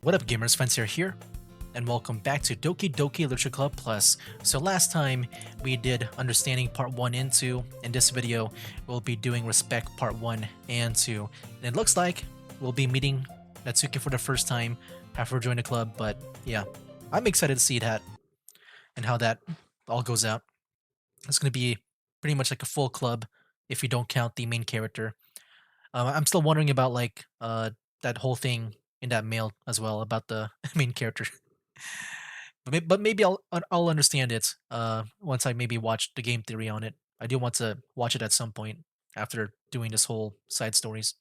What up, gamers? Fancier here, and welcome back to Doki Doki Literature Club Plus. So last time we did Understanding Part 1 and 2. In this video, we'll be doing Respect Part 1 and 2. And it looks like we'll be meeting Natsuki for the first time after joining the club, but yeah, I'm excited to see that and how that all goes out. It's going to be pretty much like a full club if you don't count the main character. I'm still wondering about that whole thing in that mail as well about the main character. But maybe I'll understand it once I maybe watch the game theory on it. I do want to watch it at some point after doing this whole side stories.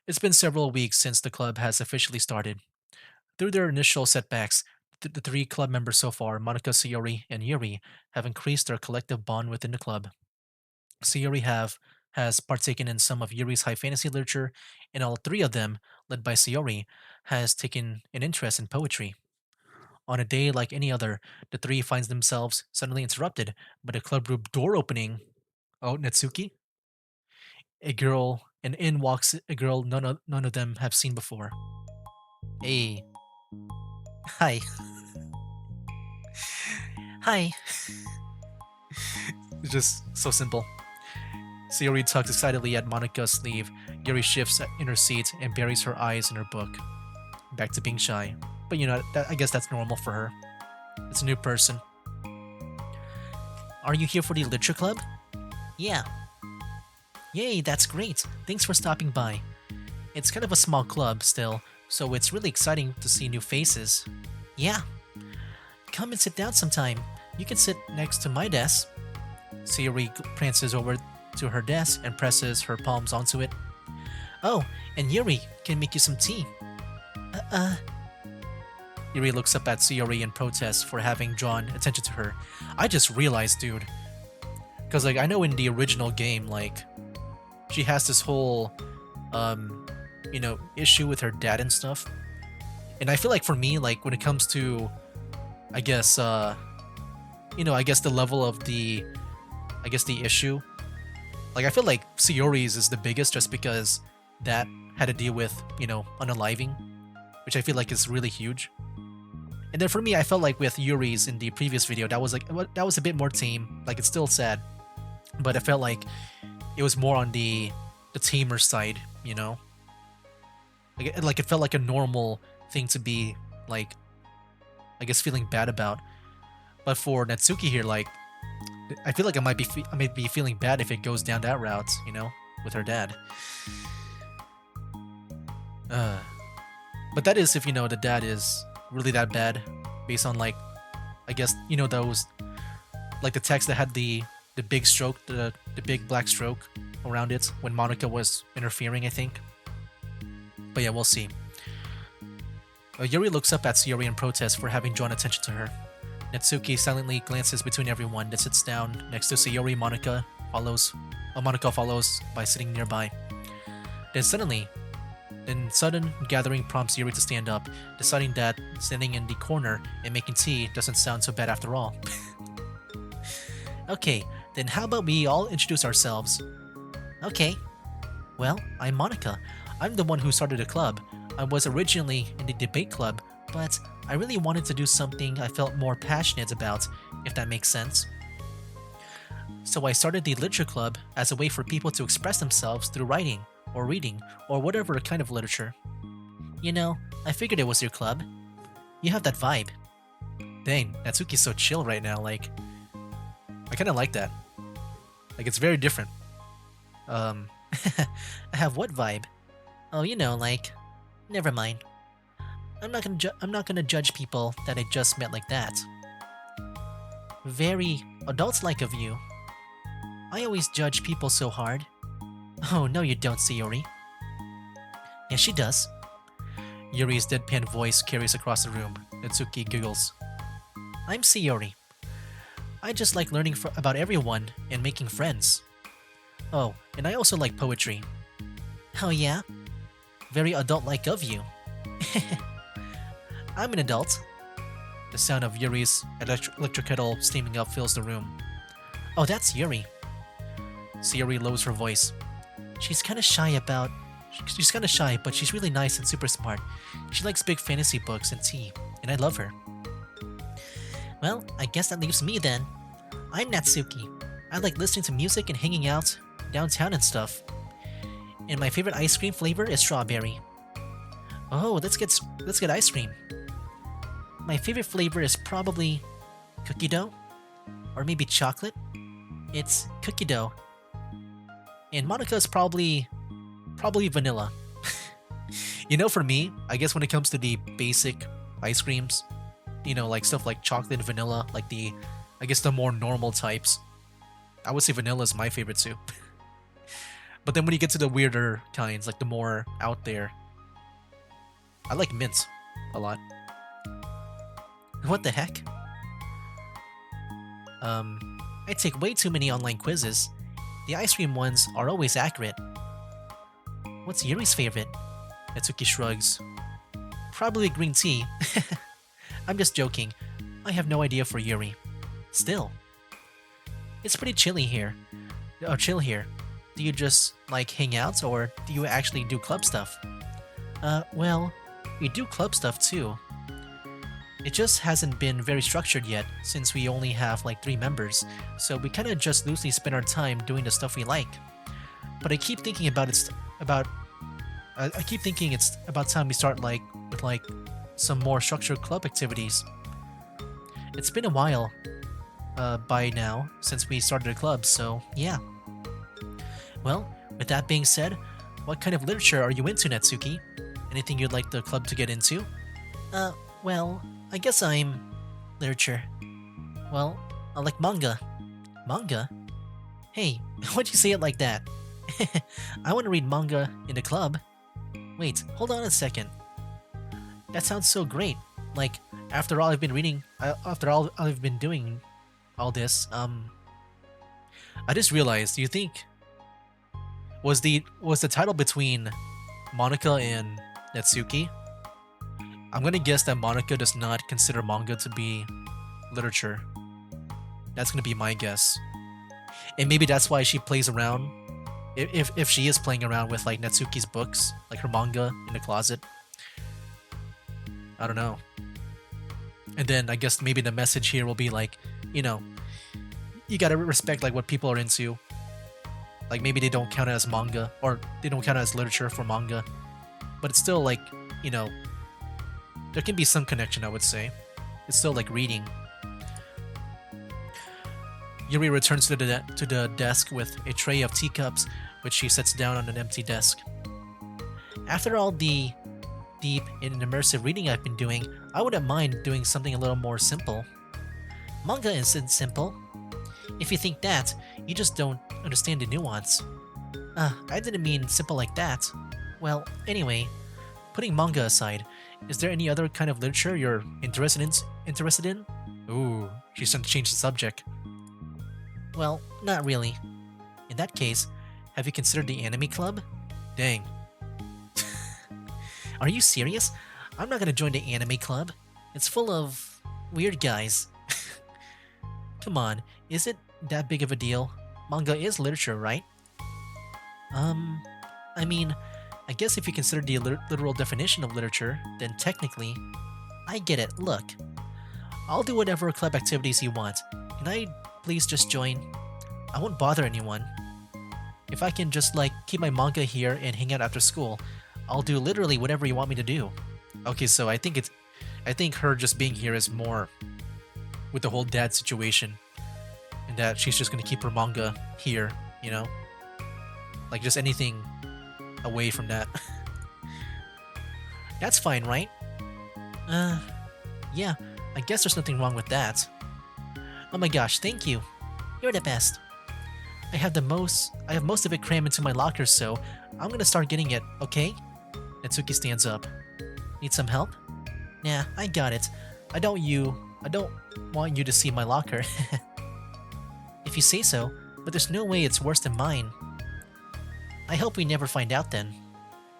It's been several weeks since the club has officially started. Through their initial setbacks, the three club members so far, Monica, Sayori, and Yuri, have increased their collective bond within the club. Sayori has partaken in some of Yuri's high fantasy literature, and all three of them, led by Sayori, has taken an interest in poetry. On a day like any other, the three finds themselves suddenly interrupted by the club room door opening. Oh, Natsuki? And in walks a girl none of them have seen before. Hey, hi, hi. It's just so simple. Sayori tugs excitedly at Monica's sleeve. Yuri shifts in her seat and buries her eyes in her book. Back to being shy. But I guess that's normal for her. It's a new person. Are you here for the literature club? Yeah. Yay, that's great. Thanks for stopping by. It's kind of a small club still, so it's really exciting to see new faces. Yeah. Come and sit down sometime. You can sit next to my desk. Sayori prances over to her desk and presses her palms onto it. Oh, and Yuri can make you some tea. Yuri looks up at Sayori in protest for having drawn attention to her. I just realized, dude. Because, I know in the original game, she has this whole, issue with her dad and stuff. And I feel like for me, when it comes to, I guess the level of the issue, I feel like Sayori's is the biggest just because that had to deal with, unaliving, which I feel like is really huge. And then for me, I felt like with Yuri's in the previous video, that was a bit more tame. It's still sad, but I felt like it was more on the tamer side, it felt like a normal thing to be feeling bad about. But for Natsuki here, I feel like I might be feeling bad if it goes down that route, with her dad. But that is if the dad is really that bad, based on those the text that had the big stroke, the big black stroke around it when Monica was interfering, I think. But yeah, we'll see. Yuri looks up at Sayori in protest for having drawn attention to her. Natsuki silently glances between everyone, then sits down next to Sayori. Monica follows by sitting nearby. Then sudden gathering prompts Yuri to stand up, deciding that standing in the corner and making tea doesn't sound so bad after all. Okay, then how about we all introduce ourselves? Okay. Well, I'm Monica. I'm the one who started the club. I was originally in the debate club, but I really wanted to do something I felt more passionate about, if that makes sense. So I started the literature club as a way for people to express themselves through writing, or reading, or whatever kind of literature. I figured it was your club. You have that vibe. Dang, Natsuki's so chill right now, I kinda like that. It's very different. I have what vibe? Oh, never mind. I'm not gonna judge people that I just met like that. Very adult-like of you. I always judge people so hard. Oh, no you don't, Sayori. Yeah, she does. Yuri's deadpan voice carries across the room. Natsuki giggles. I'm Sayori. I just like learning about everyone and making friends. Oh, and I also like poetry. Oh yeah? Very adult-like of you. I'm an adult. The sound of Yuri's electric kettle steaming up fills the room. Oh, that's Yuri. Sayori lowers her voice. She's kinda shy about She's kind of shy, but she's really nice and super smart. She likes big fantasy books and tea, and I love her. Well, I guess that leaves me then. I'm Natsuki. I like listening to music and hanging out downtown and stuff. And my favorite ice cream flavor is strawberry. Oh, let's get ice cream. My favorite flavor is probably cookie dough, or maybe chocolate. It's cookie dough. And Monica is probably vanilla. You know, for me, I guess when it comes to the basic ice creams, you know, like stuff like chocolate and vanilla, like I guess the more normal types, I would say vanilla is my favorite too. But then when you get to the weirder kinds, like the more out there, I like mint a lot. What the heck? I take way too many online quizzes. The ice cream ones are always accurate. What's Yuri's favorite? Natsuki shrugs. Probably green tea. I'm just joking. I have no idea for Yuri. Still. It's pretty chilly here. Oh, chill here. Do you just, like, hang out, or do you actually do club stuff? Well, we do club stuff too. It just hasn't been very structured yet, since we only have like 3 members, so we kinda just loosely spend our time doing the stuff we like. But I keep thinking it's about time we start with some more structured club activities. It's been a while by now since we started a club, so yeah. Well, with that being said, what kind of literature are you into, Natsuki? Anything you'd like the club to get into? Well, I guess I'm literature. Well, I like manga. Manga? Hey, why'd you say it like that? I want to read manga in the club. Wait, hold on a second. That sounds so great. Like, after all I've been reading, after all I've been doing all this, I just realized, do you think was the title between Monica and Natsuki? I'm gonna guess that Monica does not consider manga to be literature. That's gonna be my guess. And maybe that's why she plays around. If she is playing around with like Natsuki's books, like her manga in the closet. I don't know. And then I guess maybe the message here will be like, you know, you gotta respect like what people are into. Like maybe they don't count it as manga, or they don't count it as literature for manga. But it's still like, you know, there can be some connection, I would say. It's still like reading. Yuri returns to the desk with a tray of teacups, which she sets down on an empty desk. After all the deep and immersive reading I've been doing, I wouldn't mind doing something a little more simple. Manga isn't simple. If you think that, you just don't understand the nuance. I didn't mean simple like that. Well, anyway, putting manga aside, is there any other kind of literature you're interested in? Ooh, she's trying to change the subject. Well, not really. In that case, have you considered the anime club? Dang. Are you serious? I'm not gonna join the anime club. It's full of weird guys. Come on, is it that big of a deal? Manga is literature, right? I mean, I guess if you consider the literal definition of literature, then technically, I get it. Look, I'll do whatever club activities you want. Can I please just join? I won't bother anyone. If I can just like keep my manga here and hang out after school, I'll do literally whatever you want me to do. Okay, so I think her just being here is more with the whole dad situation, and that she's just gonna keep her manga here, you know? Like just anything away from that. That's fine, right? Yeah, I guess there's nothing wrong with that. Oh my gosh, thank you. You're the best. I have most of it crammed into my locker, so I'm gonna start getting it, okay? Natsuki stands up. Need some help? Nah, I got it. I don't want you to see my locker. If you say so, but there's no way it's worse than mine. I hope we never find out then.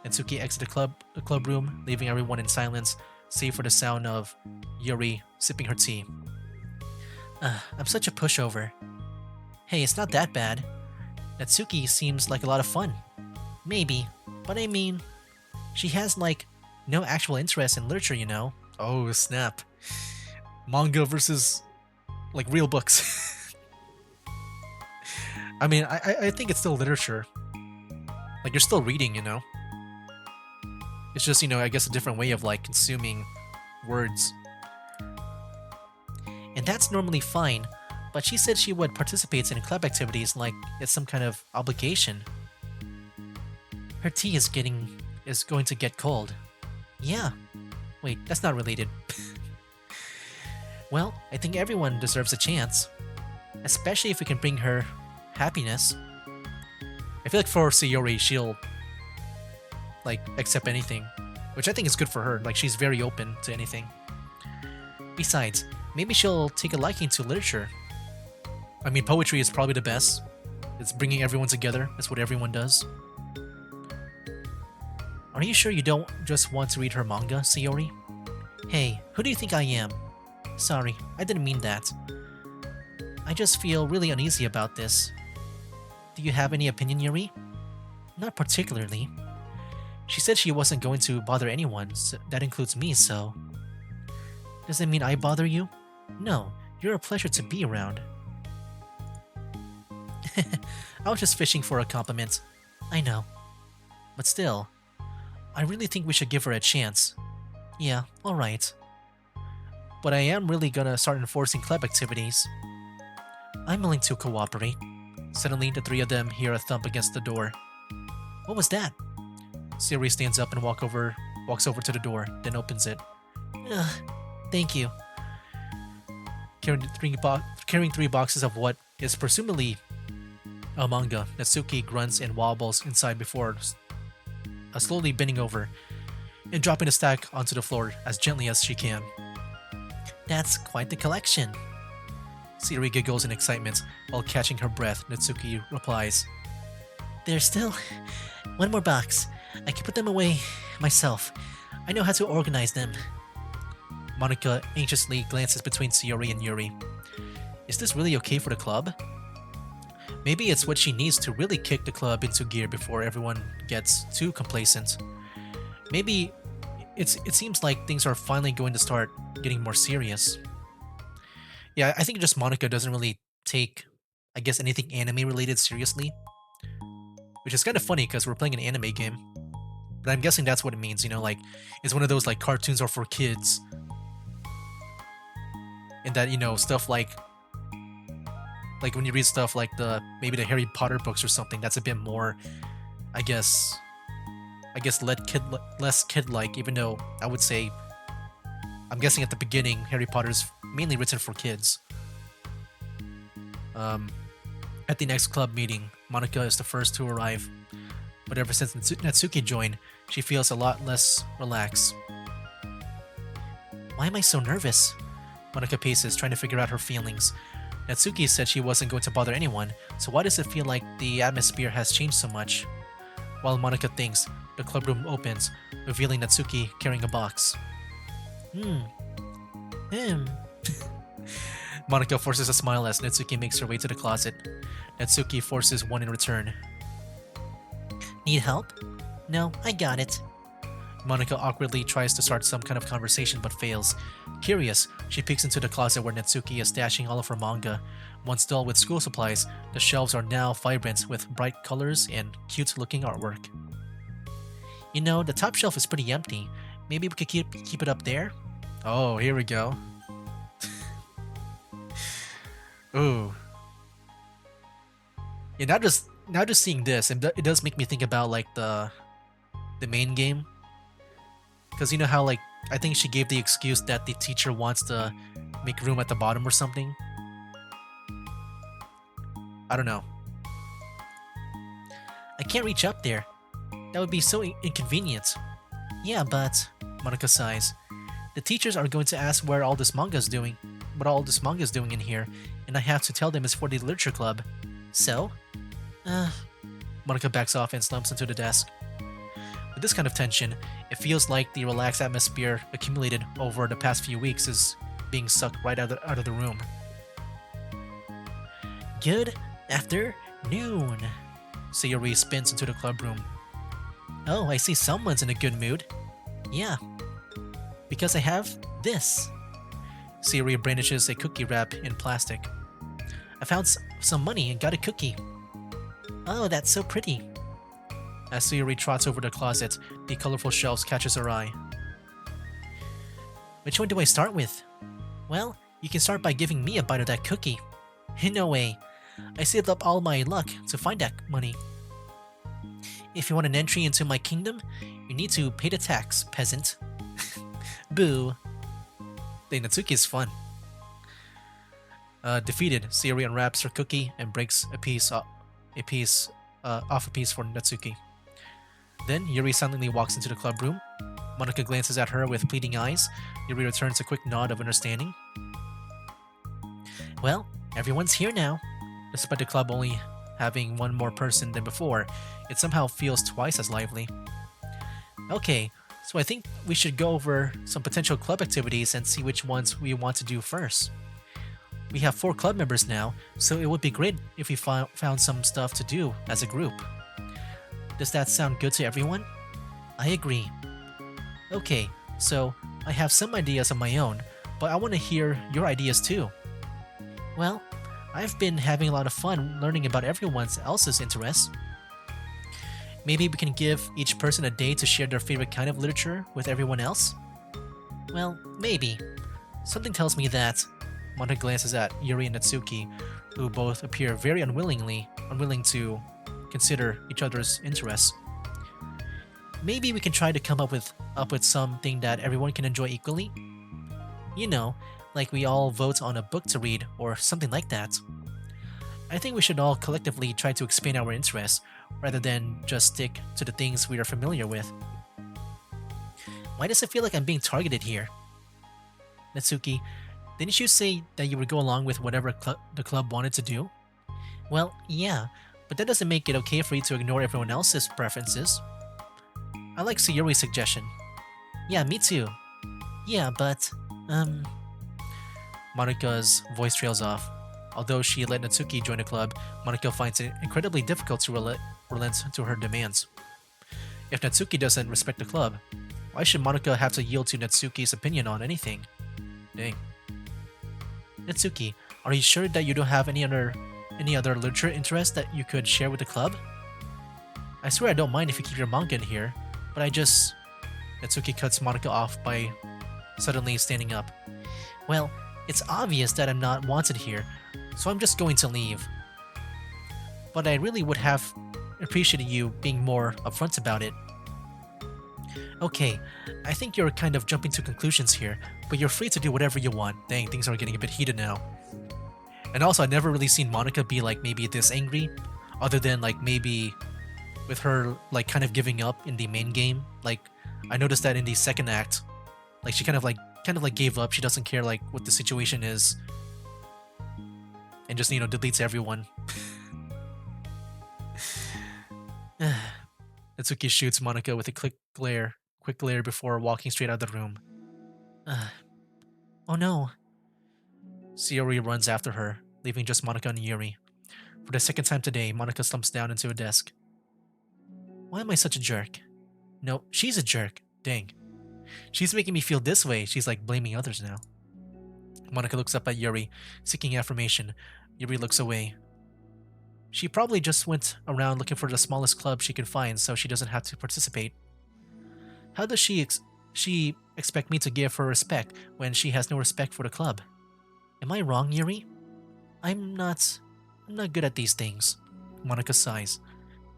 Natsuki exits the club room, leaving everyone in silence, save for the sound of Yuri sipping her tea. I'm such a pushover. Hey, it's not that bad. Natsuki seems like a lot of fun. Maybe. But I mean, she has like no actual interest in literature, you know? Oh, snap. Manga versus like real books. I mean, I think it's still literature. Like you're still reading, you know? It's just, you know, I guess a different way of like consuming words. And that's normally fine, but she said she would participate in club activities like it's some kind of obligation. Her tea is going to get cold. Yeah. Wait, that's not related. Well, I think everyone deserves a chance. Especially if we can bring her happiness. I feel like for Sayori, she'll like accept anything. Which I think is good for her. Like she's very open to anything. Besides, maybe she'll take a liking to literature. I mean, poetry is probably the best. It's bringing everyone together. That's what everyone does. Are you sure you don't just want to read her manga, Sayori? Hey, who do you think I am? Sorry, I didn't mean that. I just feel really uneasy about this. Do you have any opinion, Yuri? Not particularly. She said she wasn't going to bother anyone, so that includes me, so... Does it mean I bother you? No, you're a pleasure to be around. I was just fishing for a compliment. I know. But still, I really think we should give her a chance. Yeah, alright. But I am really gonna start enforcing club activities. I'm willing to cooperate. Suddenly, the three of them hear a thump against the door. What was that? Sayori stands up and walks over to the door, then opens it. Ugh, thank you. Carrying three boxes of what is presumably a manga, Natsuki grunts and wobbles inside before slowly bending over and dropping the stack onto the floor as gently as she can. That's quite the collection. Sayori giggles in excitement while catching her breath. Natsuki replies, There's still one more box. I can put them away myself. I know how to organize them. Monica anxiously glances between Sayori and Yuri. Is this really okay for the club? Maybe it's what she needs to really kick the club into gear before everyone gets too complacent. Maybe it seems like things are finally going to start getting more serious. Yeah, I think just Monica doesn't really take, I guess, anything anime related seriously. Which is kind of funny because we're playing an anime game. But I'm guessing that's what it means, you know, like, it's one of those, like, cartoons are for kids. And that, you know, stuff like when you read stuff like maybe the Harry Potter books or something, that's a bit more, I guess less kid-like, even though I would say, I'm guessing at the beginning, Harry Potter's mainly written for kids. At the next club meeting, Monica is the first to arrive. But ever since Natsuki joined, she feels a lot less relaxed. Why am I so nervous? Monica paces, trying to figure out her feelings. Natsuki said she wasn't going to bother anyone, so why does it feel like the atmosphere has changed so much? While Monica thinks, the club room opens, revealing Natsuki carrying a box. Monica forces a smile as Natsuki makes her way to the closet. Natsuki forces one in return. Need help? No, I got it. Monica awkwardly tries to start some kind of conversation but fails. Curious, she peeks into the closet where Natsuki is stashing all of her manga. Once dull with school supplies, the shelves are now vibrant with bright colors and cute-looking artwork. You know, the top shelf is pretty empty. Maybe we could keep it up there? Oh, here we go. Ooh. Yeah, now just seeing this, it does make me think about like the main game. Because you know how, like, I think she gave the excuse that the teacher wants to make room at the bottom or something. I don't know. I can't reach up there. That would be so inconvenient. Yeah, but... Monica sighs. The teachers are going to ask what all this manga is doing in here, and I have to tell them it's for the literature club. So? Monica backs off and slumps into the desk. With this kind of tension, it feels like the relaxed atmosphere accumulated over the past few weeks is being sucked right out of the room. Good afternoon. Sayori spins into the club room. Oh, I see someone's in a good mood. Yeah, because I have this. Sayori brandishes a cookie wrap in plastic. I found some money and got a cookie. Oh, that's so pretty. As Sayori trots over the closet, the colorful shelves catches her eye. Which one do I start with? Well, you can start by giving me a bite of that cookie. No way. I saved up all my luck to find that money. If you want an entry into my kingdom, you need to pay the tax, peasant. Boo. The Natsuki is fun. Defeated, Sayori unwraps her cookie and breaks a piece off a piece for Natsuki. Then Yuri silently walks into the club room. Monika glances at her with pleading eyes. Yuri returns a quick nod of understanding. Well, everyone's here now. Despite the club only having one more person than before, it somehow feels twice as lively. Okay, so I think we should go over some potential club activities and see which ones we want to do first. We have 4 club members now, so it would be great if we found some stuff to do as a group. Does that sound good to everyone? I agree. Okay, so I have some ideas of my own, but I want to hear your ideas too. Well, I've been having a lot of fun learning about everyone else's interests. Maybe we can give each person a day to share their favorite kind of literature with everyone else? Well, maybe. Something tells me that. Monika glances at Yuri and Natsuki, who both appear very unwilling to consider each other's interests. Maybe we can try to come up with something that everyone can enjoy equally? You know, like we all vote on a book to read or something like that. I think we should all collectively try to expand our interests rather than just stick to the things we are familiar with. Why does it feel like I'm being targeted here? Natsuki, didn't you say that you would go along with whatever the club wanted to do? Well, yeah, but that doesn't make it okay for you to ignore everyone else's preferences. I like Sayori's suggestion. Yeah, me too. Yeah, but, Monika's voice trails off. Although she let Natsuki join the club, Monika finds it incredibly difficult to relent to her demands. If Natsuki doesn't respect the club, why should Monika have to yield to Natsuki's opinion on anything? Dang. Natsuki, are you sure that you don't have any other literature interests that you could share with the club? I swear I don't mind if you keep your manga in here, but Natsuki cuts Monika off by suddenly standing up. Well, it's obvious that I'm not wanted here, so I'm just going to leave. But I really would have appreciated you being more upfront about it. Okay, I think you're kind of jumping to conclusions here, but you're free to do whatever you want. Dang, things are getting a bit heated now. And also, I've never really seen Monika be like maybe this angry, other than like maybe with her like kind of giving up in the main game. Like I noticed that in the second act, like she kind of like gave up. She doesn't care like what the situation is, and just deletes everyone. Natsuki shoots Monika with a quick glare before walking straight out of the room. Oh no. Sayori runs after her, leaving just Monika and Yuri. For the second time today, Monika slumps down into a desk. Why am I such a jerk? No, she's a jerk. Dang. She's making me feel this way. She's like blaming others now. Monika looks up at Yuri, seeking affirmation. Yuri looks away. She probably just went around looking for the smallest club she can find so she doesn't have to participate. How does she expect me to give her respect when she has no respect for the club? Am I wrong, Yuri? I'm not good at these things. Monika sighs.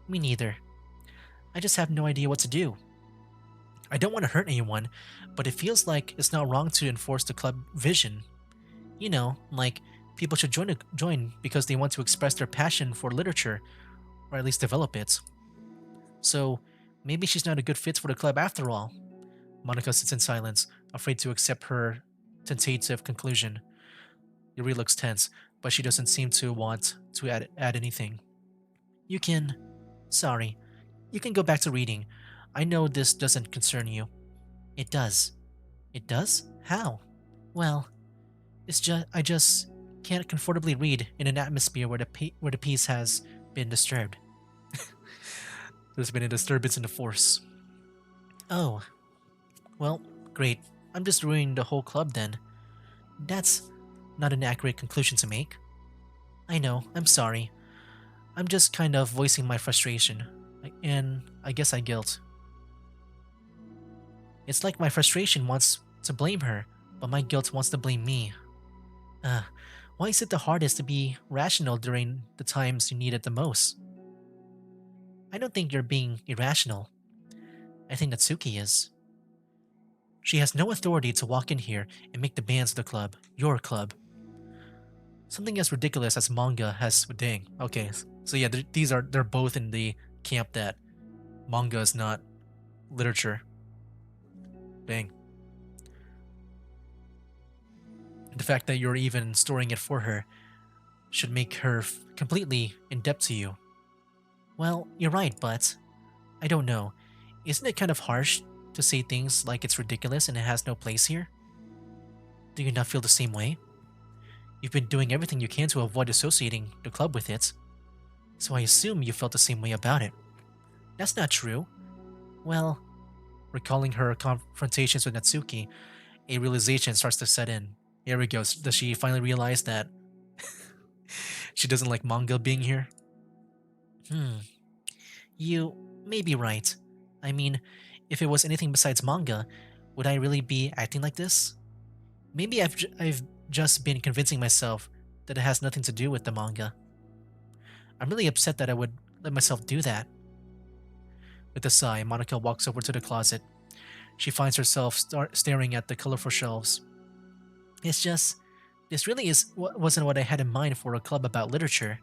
Me neither. I just have no idea what to do. I don't want to hurt anyone, but it feels like it's not wrong to enforce the club vision. You know, like people should join because they want to express their passion for literature, or at least develop it. So, maybe she's not a good fit for the club after all. Monika sits in silence, afraid to accept her tentative conclusion. Yuri looks tense, but she doesn't seem to want to add anything. You can go back to reading. I know this doesn't concern you. It does. It does? How? Well, I just can't comfortably read in an atmosphere where the peace has been disturbed. There's been a disturbance in the force. Oh, well, great. I'm just ruining the whole club then. That's not an accurate conclusion to make. I know, I'm sorry. I'm just kind of voicing my frustration. And I guess I guilt. It's like my frustration wants to blame her, but my guilt wants to blame me. Uh, why is it the hardest to be rational during the times you need it the most? I don't think you're being irrational. I think Natsuki is. She has no authority to walk in here and make demands of the club, your club. Something as ridiculous as manga has. Dang. Okay, so yeah, they're both in the camp that manga is not literature. Dang. The fact that you're even storing it for her should make her completely in debt to you. Well, you're right, but I don't know. Isn't it kind of harsh to say things like it's ridiculous and it has no place here? Do you not feel the same way? You've been doing everything you can to avoid associating the club with it, so I assume you felt the same way about it. That's not true. Well, recalling her confrontations with Natsuki, a realization starts to set in. Here we go. Does she finally realize that she doesn't like manga being here? You may be right. I mean, if it was anything besides manga, would I really be acting like this? Maybe I've just been convincing myself that it has nothing to do with the manga. I'm really upset that I would let myself do that. With a sigh, Monica walks over to the closet. She finds herself staring at the colorful shelves. It's just, this really wasn't what I had in mind for a club about literature.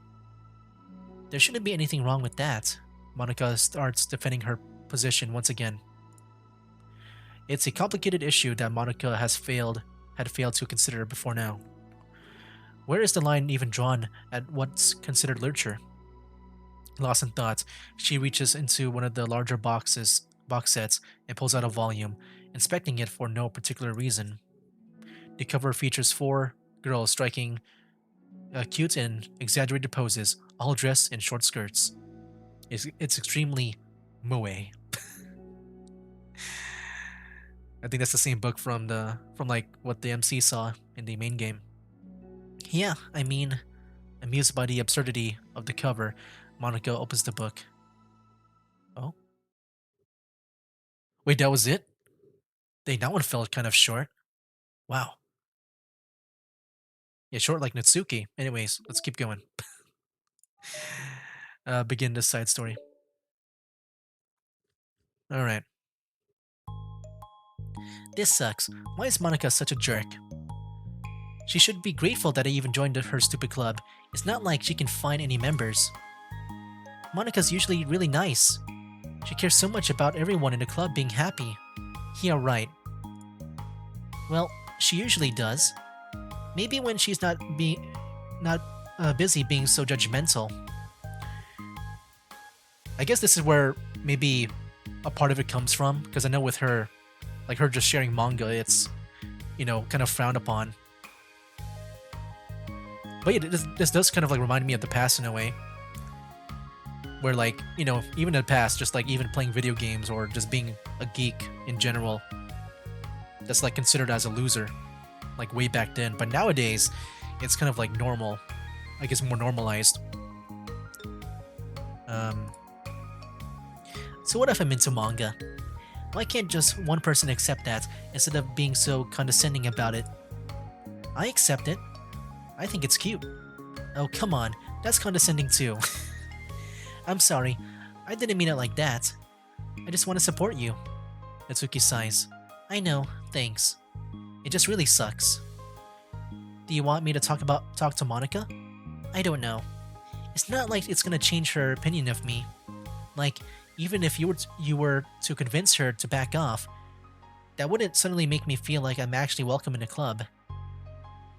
There shouldn't be anything wrong with that. Monica starts defending her position once again. It's a complicated issue that Monica had failed to consider before now. Where is the line even drawn at what's considered literature? Lost in thought, she reaches into one of the larger box sets and pulls out a volume, inspecting it for no particular reason. The cover features 4 girls striking cute and exaggerated poses, all dressed in short skirts. It's extremely moe. I think that's the same book from like what the MC saw in the main game. Yeah, I mean, amused by the absurdity of the cover, Monica opens the book. Oh? Wait, that was it? Dang, that one felt kind of short. Wow. Yeah, short like Natsuki. Anyways, let's keep going. Begin this side story. Alright. This sucks. Why is Monica such a jerk? She should be grateful that I even joined her stupid club. It's not like she can find any members. Monica's usually really nice. She cares so much about everyone in the club being happy. Yeah, right. Well, she usually does. Maybe when she's not busy being so judgmental. I guess this is where maybe a part of it comes from, because I know with her, like her just sharing manga, it's, you know, kind of frowned upon. But yeah, this does kind of like remind me of the past in a way. Where like, you know, even in the past, just like even playing video games or just being a geek in general, that's like considered as a loser, like way back then. But nowadays, it's kind of like normal, I guess more normalized. So what if I'm into manga? Why can't just one person accept that instead of being so condescending about it? I accept it. I think it's cute. Oh, come on, that's condescending too. I'm sorry, I didn't mean it like that. I just want to support you. Natsuki sighs. I know, thanks. It just really sucks. Do you want me to talk to Monica? I don't know. It's not like it's gonna change her opinion of me. Like, even if you were to convince her to back off, that wouldn't suddenly make me feel like I'm actually welcome in a club.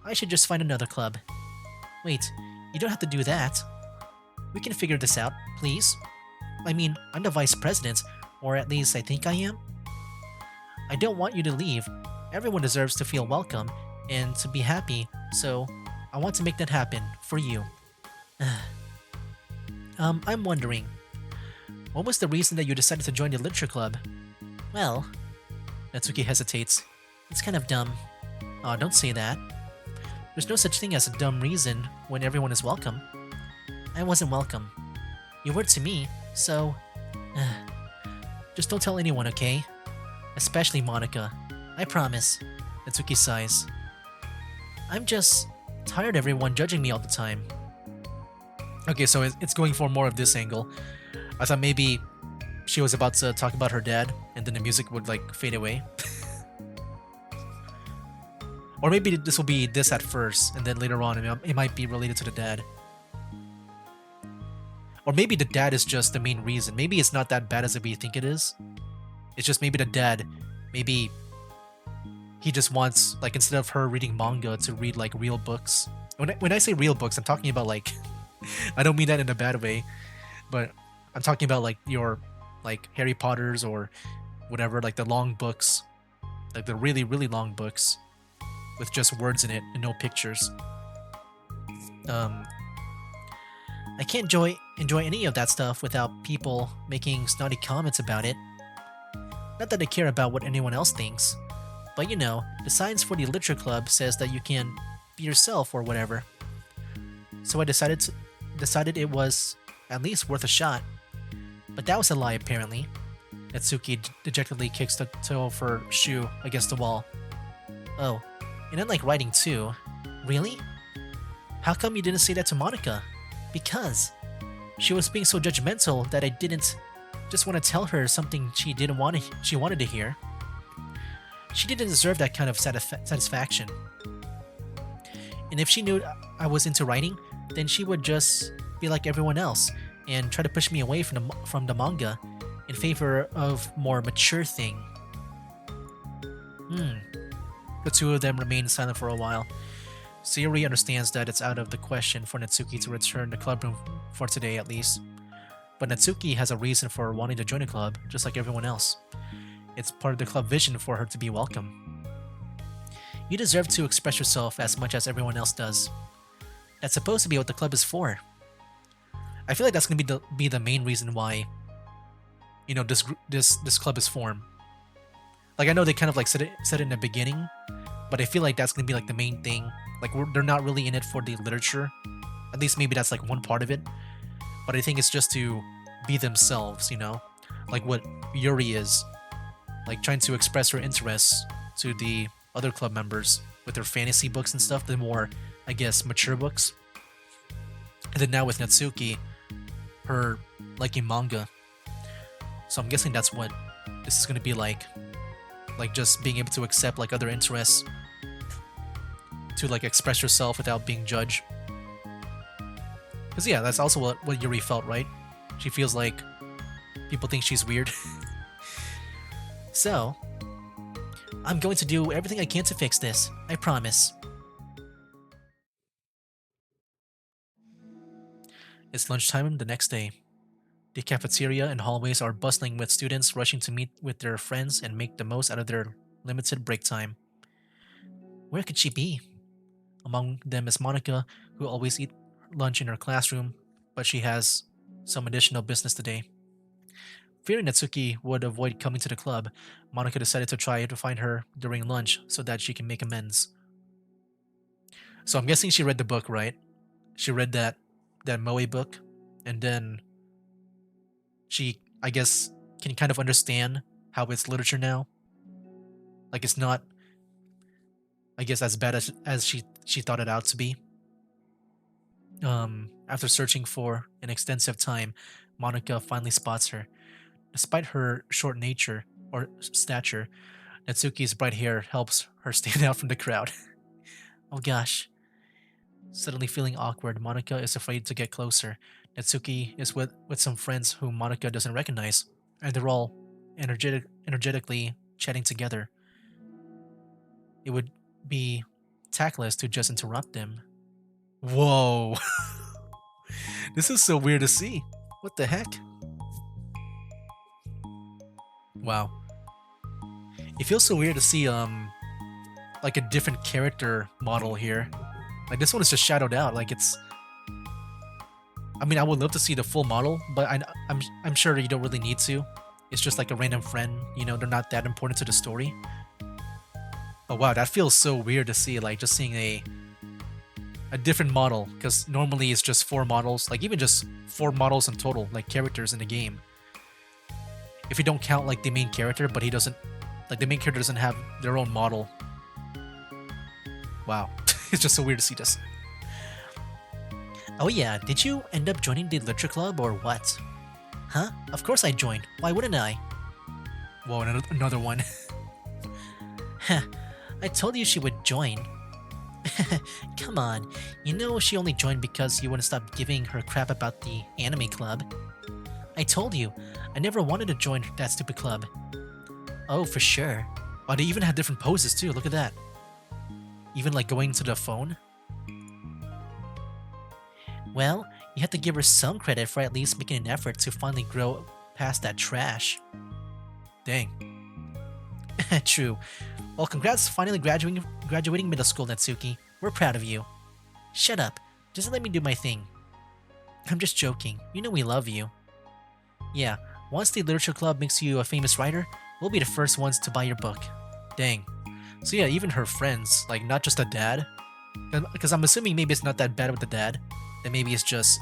I should just find another club. Wait, you don't have to do that. We can figure this out, please. I mean, I'm the vice president, or at least I think I am. I don't want you to leave. Everyone deserves to feel welcome and to be happy, so I want to make that happen for you. I'm wondering, What was the reason that you decided to join the literature club? Well, Natsuki hesitates. It's kind of dumb. Aw, don't say that. There's no such thing as a dumb reason when everyone is welcome. I wasn't welcome. You were to me, so... Just don't tell anyone, okay? Especially Monica. I promise. Natsuki sighs. I'm just tired of everyone judging me all the time. Okay, so it's going for more of this angle. I thought maybe she was about to talk about her dad, and then the music would like fade away. Or maybe this will be this at first, and then later on it might be related to the dad. Or maybe the dad is just the main reason. Maybe it's not that bad as we think it is. It's just maybe the dad, maybe he just wants, like, instead of her reading manga, to read like real books. When I say real books, I'm talking about like, I don't mean that in a bad way, but I'm talking about like your, like Harry Potter's or whatever, like the long books, like the really, really long books with just words in it and no pictures. I can't enjoy any of that stuff without people making snotty comments about it. Not that I care about what anyone else thinks, but you know, the signs for the literature club says that you can be yourself or whatever. So I decided it was at least worth a shot. But that was a lie, apparently. Natsuki dejectedly kicks the toe of her shoe against the wall. Oh, and I like writing too. Really? How come you didn't say that to Monica? Because she was being so judgmental that I didn't just want to tell her something she wanted to hear. She didn't deserve that kind of satisfaction. And if she knew I was into writing, then she would just be like everyone else and try to push me away from the manga in favor of more mature thing. The two of them remain silent for a while. Sayori understands that it's out of the question for Natsuki to return the club room for today at least. But Natsuki has a reason for wanting to join the club, just like everyone else. It's part of the club vision for her to be welcome. You deserve to express yourself as much as everyone else does. That's supposed to be what the club is for. I feel like that's going to be the main reason why, you know, this club is formed. Like, I know they kind of like said it in the beginning, but I feel like that's going to be like the main thing. Like, they're not really in it for the literature. At least maybe that's like one part of it. But I think it's just to be themselves, you know? Like what Yuri is. Like trying to express her interests to the other club members with their fantasy books and stuff, the more, I guess, mature books. And then now with Natsuki, her liking manga. So I'm guessing that's what this is going to be like. Like just being able to accept like other interests, to like express yourself without being judged. Because yeah, that's also what Yuri felt, right? She feels like people think she's weird. So, I'm going to do everything I can to fix this. I promise. It's lunchtime the next day. The cafeteria and hallways are bustling with students rushing to meet with their friends and make the most out of their limited break time. Where could she be? Among them is Monica, who always eats lunch in her classroom, but she has some additional business today. Fearing Natsuki would avoid coming to the club, Monica decided to try to find her during lunch so that she can make amends. So I'm guessing she read the book, right? She read that Moe book, and then she, I guess, can kind of understand how it's literature now. Like it's not, I guess, as bad as she thought it out to be. After searching for an extensive time, Monica finally spots her. Despite her short stature, Natsuki's bright hair helps her stand out from the crowd. Oh gosh. Suddenly feeling awkward, Monica is afraid to get closer. Natsuki is with some friends whom Monica doesn't recognize, and they're all energetically chatting together. It would be tactless to just interrupt them. Whoa. This is so weird to see. What the heck? Wow. It feels so weird to see like a different character model here. Like this one is just shadowed out. Like it's I mean, I would love to see the full model, but I'm sure you don't really need to. It's just like a random friend, you know, they're not that important to the story. Oh wow, that feels so weird to see, like just seeing a different model, because normally it's just 4 models, like even just 4 models in total, like characters in the game. If you don't count like the main character, but he doesn't, like the main character doesn't have their own model. Wow, it's just so weird to see this. Oh yeah, did you end up joining the literature club or what? Huh? Of course I joined. Why wouldn't I? Whoa, another one. Heh, I told you she would join. Come on, you know she only joined because you wouldn't stop giving her crap about the anime club. I told you, I never wanted to join that stupid club. Oh, for sure. Oh, they even had different poses too, look at that. Even like going to the phone. Well, you have to give her some credit for at least making an effort to finally grow past that trash. Dang. True. Well, congrats finally graduating middle school, Natsuki. We're proud of you. Shut up. Just let me do my thing. I'm just joking. You know we love you. Yeah, once the literature club makes you a famous writer, we'll be the first ones to buy your book. Dang. So yeah, even her friends, like not just a dad. Because I'm assuming maybe it's not that bad with the dad. That maybe it's just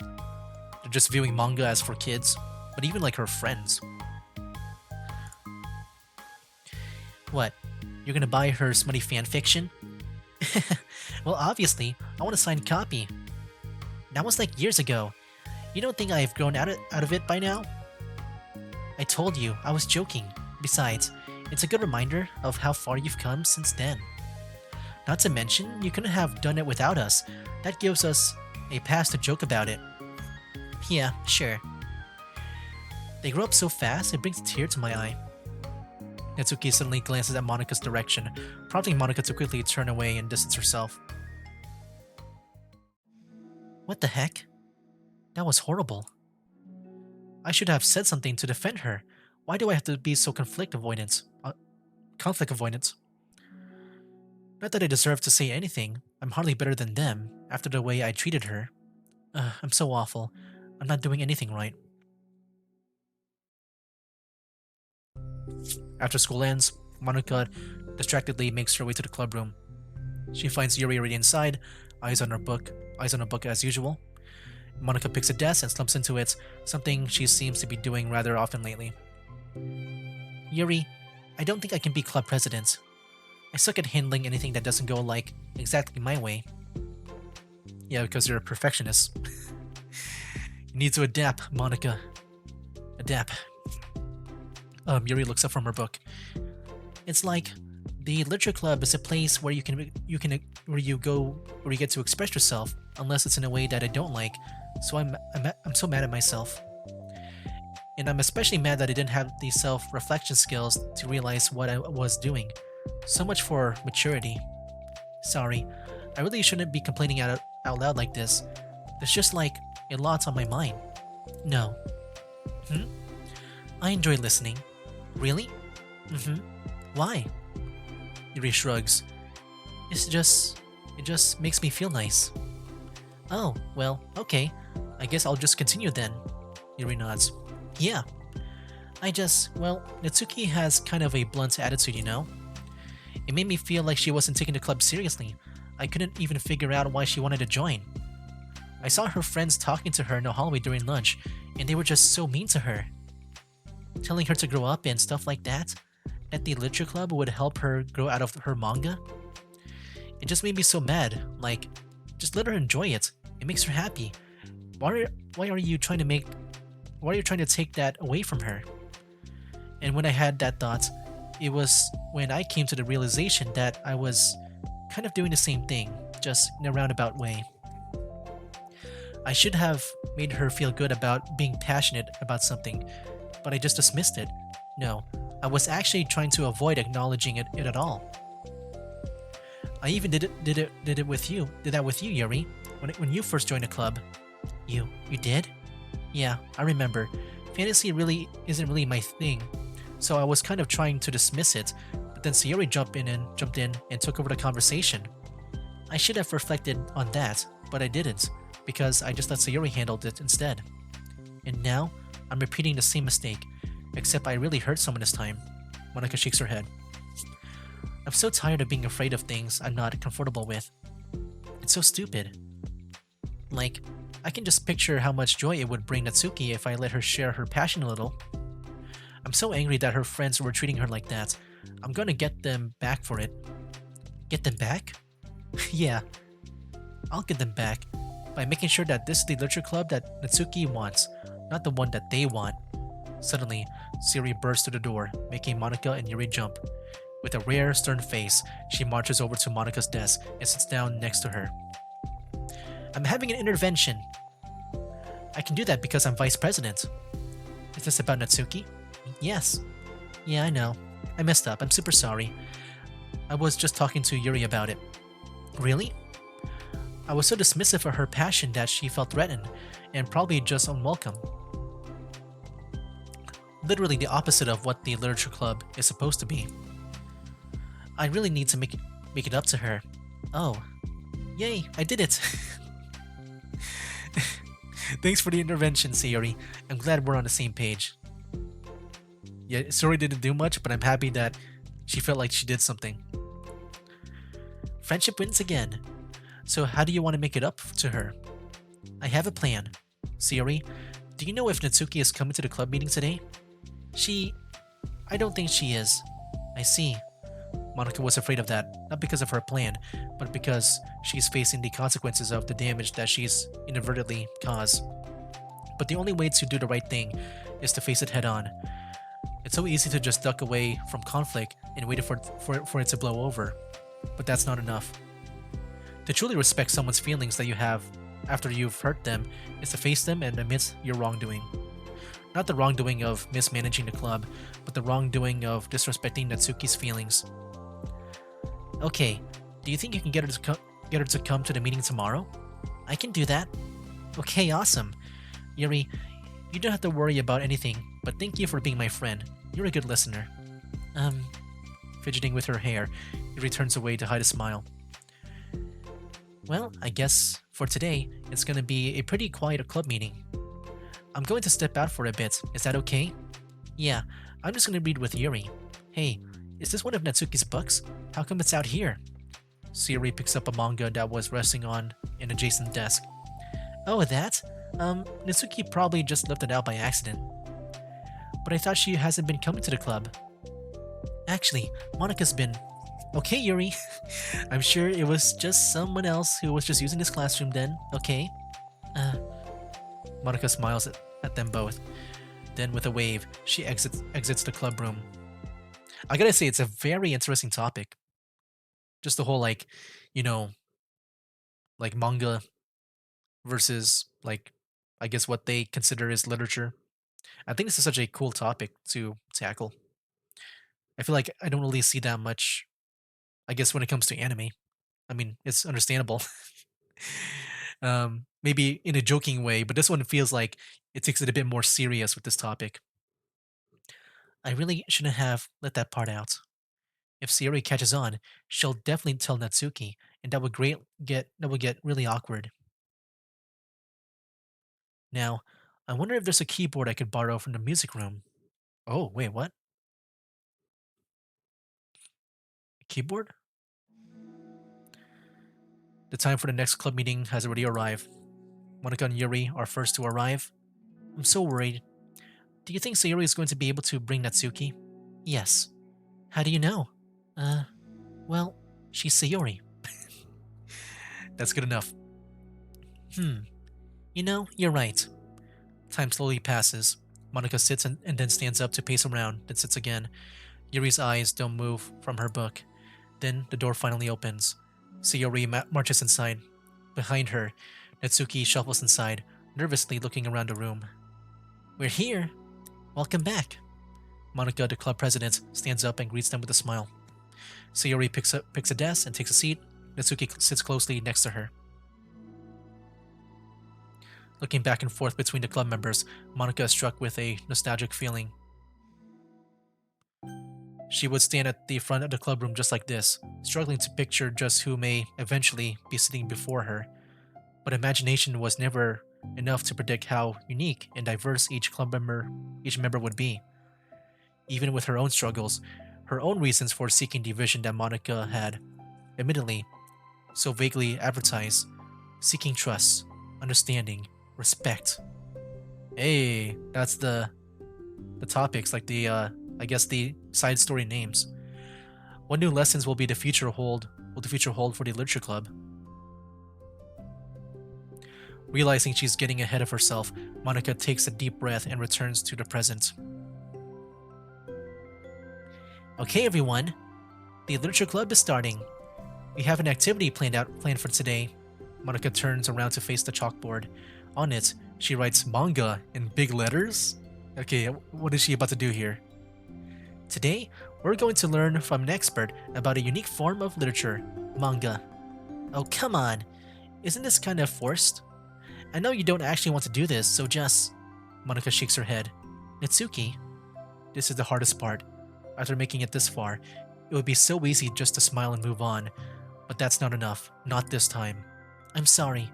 they're just viewing manga as for kids. But even like her friends. What? You're gonna buy her smutty fanfiction? Well, obviously, I want a signed copy. That was like years ago. You don't think I've grown out of it by now? I told you, I was joking. Besides, it's a good reminder of how far you've come since then. Not to mention, you couldn't have done it without us. That gives us a pass to joke about it. Yeah, sure. They grow up so fast, it brings a tear to my eye. Natsuki suddenly glances at Monika's direction, prompting Monika to quickly turn away and distance herself. What the heck? That was horrible. I should have said something to defend her. Why do I have to be so conflict avoidant? Not that I deserve to say anything. I'm hardly better than them after the way I treated her. I'm so awful. I'm not doing anything right. After school ends, Monika distractedly makes her way to the club room. She finds Yuri already inside, eyes on a book as usual. Monika picks a desk and slumps into it, something she seems to be doing rather often lately. Yuri, I don't think I can be club president. I suck at handling anything that doesn't go like exactly my way. Yeah, because you're a perfectionist. You need to adapt, Monika. Adapt. Yuri looks up from her book. It's like the literature club is a place where you get to express yourself, unless it's in a way that I don't like. So I'm so mad at myself. And I'm especially mad that I didn't have the self-reflection skills to realize what I was doing. So much for maturity. Sorry, I really shouldn't be complaining out loud like this. There's just like a lot on my mind. No. I enjoy listening. Really? Why? Yuri shrugs. It just makes me feel nice. Oh, well, okay. I guess I'll just continue then. Yuri nods. Yeah. Well, Natsuki has kind of a blunt attitude, you know? It made me feel like she wasn't taking the club seriously. I couldn't even figure out why she wanted to join. I saw her friends talking to her in the hallway during lunch, and they were just so mean to her. Telling her to grow up and stuff like that. That the literature club would help her grow out of her manga. It just made me so mad. Like, just let her enjoy it. It makes her happy. Why are you trying to take that away from her? And when I had that thought, it was when I came to the realization that I was kind of doing the same thing, just in a roundabout way. I should have made her feel good about being passionate about something, but I just dismissed it. No, I was actually trying to avoid acknowledging it at all. I even did that with you, Yuri, when you first joined the club. You did? Yeah, I remember. Fantasy really isn't really my thing, so I was kind of trying to dismiss it, but then Sayori jumped in and took over the conversation. I should have reflected on that, but I didn't. because I just let Sayori handle it instead. And now, I'm repeating the same mistake, except I really hurt someone this time. Monica shakes her head. I'm so tired of being afraid of things I'm not comfortable with. It's so stupid. Like, I can just picture how much joy it would bring Natsuki if I let her share her passion a little. I'm so angry that her friends were treating her like that. I'm gonna get them back for it. Get them back? Yeah, I'll get them back by making sure that this is the literature club that Natsuki wants, not the one that they want. Suddenly, Siri bursts through the door, making Monica and Yuri jump. With a rare, stern face, she marches over to Monica's desk and sits down next to her. I'm having an intervention. I can do that because I'm vice president. Is this about Natsuki? Yes. Yeah, I know. I messed up. I'm super sorry. I was just talking to Yuri about it. Really? I was so dismissive of her passion that she felt threatened and probably just unwelcome. Literally the opposite of what the literature club is supposed to be. I really need to make it up to her. Oh. Yay, I did it. Thanks for the intervention, Sayori. I'm glad we're on the same page. Yeah, Sayori didn't do much, but I'm happy that she felt like she did something. Friendship wins again. So how do you want to make it up to her? I have a plan. Sayori, do you know if Natsuki is coming to the club meeting today? I don't think she is. I see. Monica was afraid of that, not because of her plan, but because she's facing the consequences of the damage that she's inadvertently caused. But the only way to do the right thing is to face it head on. It's so easy to just duck away from conflict and wait for it to blow over. But that's not enough. To truly respect someone's feelings that you have after you've hurt them is to face them and admit your wrongdoing. Not the wrongdoing of mismanaging the club, but the wrongdoing of disrespecting Natsuki's feelings. Okay, do you think you can get her to come to the meeting tomorrow? I can do that. Okay, awesome. Yuri, you don't have to worry about anything, but thank you for being my friend. You're a good listener. Fidgeting with her hair, Yuri turns away to hide a smile. Well, I guess for today, it's gonna be a pretty quiet club meeting. I'm going to step out for a bit. Is that okay? Yeah, I'm just gonna read with Yuri. Hey, is this one of Natsuki's books? How come it's out here? Sayori picks up a manga that was resting on an adjacent desk. Oh, that? Natsuki probably just left it out by accident. But I thought she hasn't been coming to the club. Actually, Monica's been. Okay, Yuri. I'm sure it was just someone else who was just using this classroom then, okay? Monica smiles at them both. Then with a wave, she exits the club room. I gotta say, it's a very interesting topic. Just the whole, like, like manga versus, like, I guess what they consider as literature. I think this is such a cool topic to tackle. I feel like I don't really see that much, I guess, when it comes to anime. I mean, it's understandable. Maybe in a joking way, but this one feels like it takes it a bit more serious with this topic. I really shouldn't have let that part out. If Sayori catches on, she'll definitely tell Natsuki, and that would get really awkward. Now, I wonder if there's a keyboard I could borrow from the music room. Oh, wait, what? A keyboard? The time for the next club meeting has already arrived. Monica and Yuri are first to arrive. I'm so worried. Do you think Sayori is going to be able to bring Natsuki? Yes. How do you know? Well, she's Sayori. That's good enough. You're right. Time slowly passes. Monica sits and then stands up to pace around, then sits again. Yuri's eyes don't move from her book. Then the door finally opens. Sayori marches inside. Behind her, Natsuki shuffles inside, nervously looking around the room. We're here. Welcome back. Monica, the club president, stands up and greets them with a smile. Sayori picks a desk and takes a seat. Natsuki sits closely next to her. Looking back and forth between the club members, Monica is struck with a nostalgic feeling. She would stand at the front of the clubroom just like this, struggling to picture just who may eventually be sitting before her. but imagination was never enough to predict how unique and diverse each member would be. Even with her own struggles, her own reasons for seeking division that Monica had, admittedly, so vaguely advertised, seeking trust, understanding, respect. Hey, that's the topics, like the I guess the side story names. What new lessons will the future hold for the literature club? Realizing she's getting ahead of herself, Monica takes a deep breath and returns to the present. Okay, everyone. The literature club is starting. We have an activity planned for today. Monica turns around to face the chalkboard. On it, she writes manga in big letters. Okay, what is she about to do here? Today, we're going to learn from an expert about a unique form of literature, manga. Oh, come on. Isn't this kind of forced? I know you don't actually want to do this, so just... Monica shakes her head. Natsuki, this is the hardest part. After making it this far, it would be so easy just to smile and move on. But that's not enough. Not this time. I'm sorry.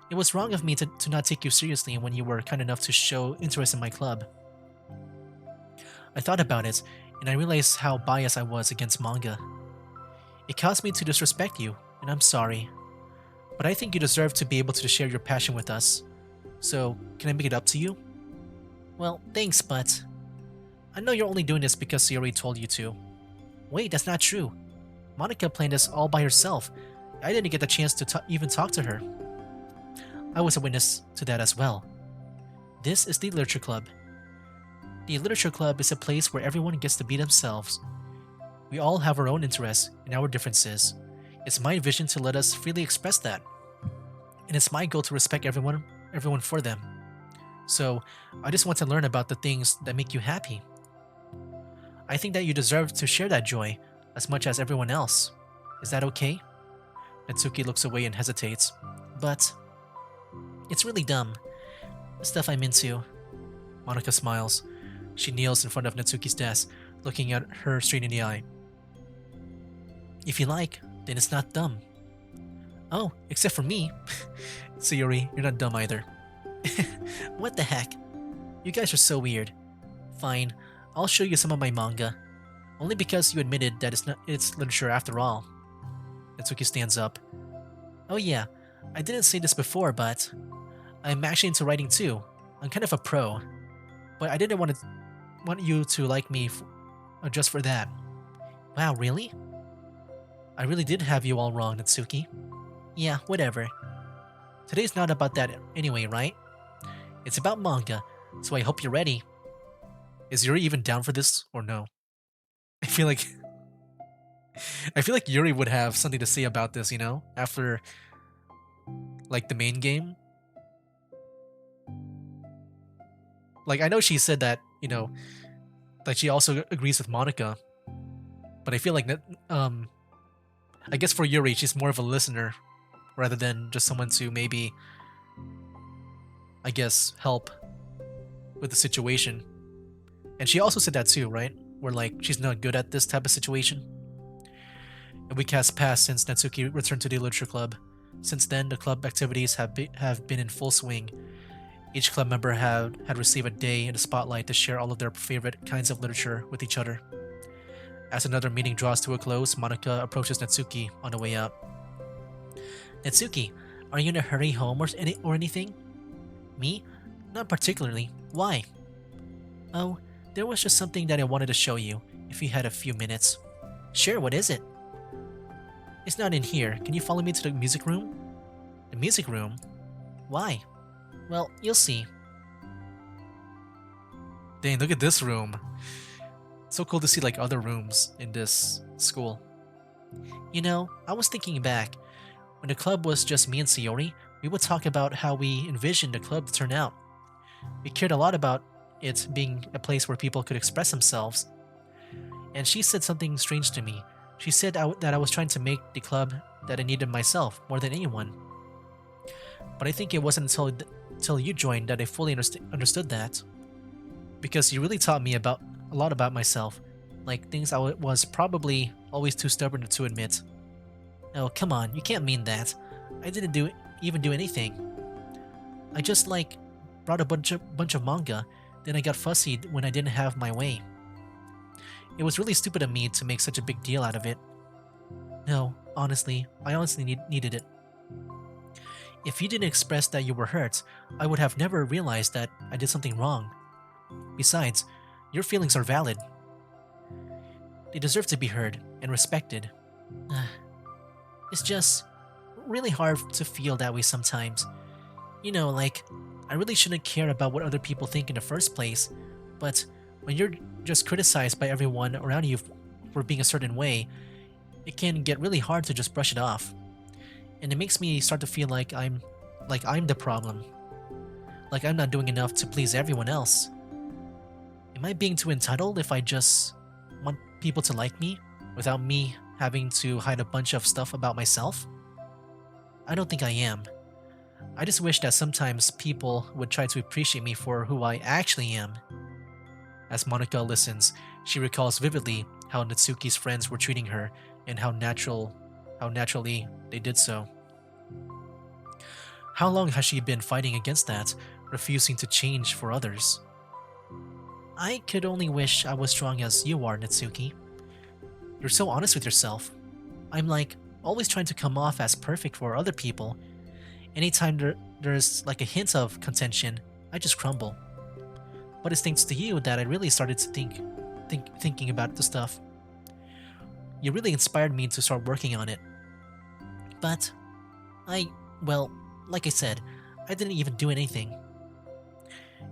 It was wrong of me to not take you seriously when you were kind enough to show interest in my club. I thought about it, and I realized how biased I was against manga. It caused me to disrespect you, and I'm sorry. But I think you deserve to be able to share your passion with us. So, can I make it up to you? Well, thanks, but... I know you're only doing this because Sayori told you to. Wait, that's not true. Monica planned this all by herself. I didn't get the chance to even talk to her. I was a witness to that as well. This is the Literature Club. The Literature Club is a place where everyone gets to be themselves. We all have our own interests and our differences. It's my vision to let us freely express that. And it's my goal to respect everyone for them. So, I just want to learn about the things that make you happy. I think that you deserve to share that joy as much as everyone else. Is that okay? Natsuki looks away and hesitates. But... it's really dumb. The stuff I'm into. Monica smiles. She kneels in front of Natsuki's desk, looking at her straight in the eye. If you like, then it's not dumb. Oh, except for me. Sayori, you're not dumb either. What the heck? You guys are so weird. Fine, I'll show you some of my manga. Only because you admitted that it's literature after all. Natsuki stands up. Oh yeah, I didn't say this before, but... I'm actually into writing too. I'm kind of a pro. But I didn't want you to like me just for that. Wow, really? I really did have you all wrong, Natsuki. Yeah, whatever. Today's not about that anyway, right? It's about manga, so I hope you're ready. Is Yuri even down for this, or no? I feel like Yuri would have something to say about this, you know? After, like, the main game. Like, I know she said that, you know, like she also agrees with Monica. But I feel like, I guess for Yuri, she's more of a listener rather than just someone to maybe, I guess, help with the situation. And she also said that too, right? Where like she's not good at this type of situation. A week has passed since Natsuki returned to the literature club. Since then, the club activities have been in full swing. Each club member had received a day in the spotlight to share all of their favorite kinds of literature with each other. As another meeting draws to a close, Monica approaches Natsuki on the way out. Natsuki, are you in a hurry home or anything? Me? Not particularly. Why? Oh, there was just something that I wanted to show you, if you had a few minutes. Sure, what is it? It's not in here. Can you follow me to the music room? The music room? Why? Well, you'll see. Dang, look at this room. So cool to see like other rooms in this school. You know, I was thinking back. When the club was just me and Sayori, we would talk about how we envisioned the club to turn out. We cared a lot about it being a place where people could express themselves. And she said something strange to me. She said that I was trying to make the club that I needed myself more than anyone. But I think it wasn't until you joined that I fully understood that. Because you really taught me a lot about myself, like things I was probably always too stubborn to admit. Oh, come on, you can't mean that. I didn't do even do anything. I just like brought a bunch of manga, then I got fussy when I didn't have my way. It was really stupid of me to make such a big deal out of it. No, honestly, I honestly needed it. If you didn't express that you were hurt, I would have never realized that I did something wrong. Besides, your feelings are valid. They deserve to be heard and respected. It's just really hard to feel that way sometimes. You know, like, I really shouldn't care about what other people think in the first place, but when you're just criticized by everyone around you for being a certain way, it can get really hard to just brush it off. And it makes me start to feel like I'm the problem. Like I'm not doing enough to please everyone else. Am I being too entitled if I just want people to like me without me having to hide a bunch of stuff about myself? I don't think I am. I just wish that sometimes people would try to appreciate me for who I actually am. As Monica listens, she recalls vividly how Natsuki's friends were treating her and how naturally they did so. How long has she been fighting against that, refusing to change for others? I could only wish I was strong as you are, Natsuki. You're so honest with yourself. I'm like always trying to come off as perfect for other people. Anytime there's like a hint of contention, I just crumble. But it's thanks to you that I really started to thinking about the stuff. You really inspired me to start working on it. But well, like I said, I didn't even do anything.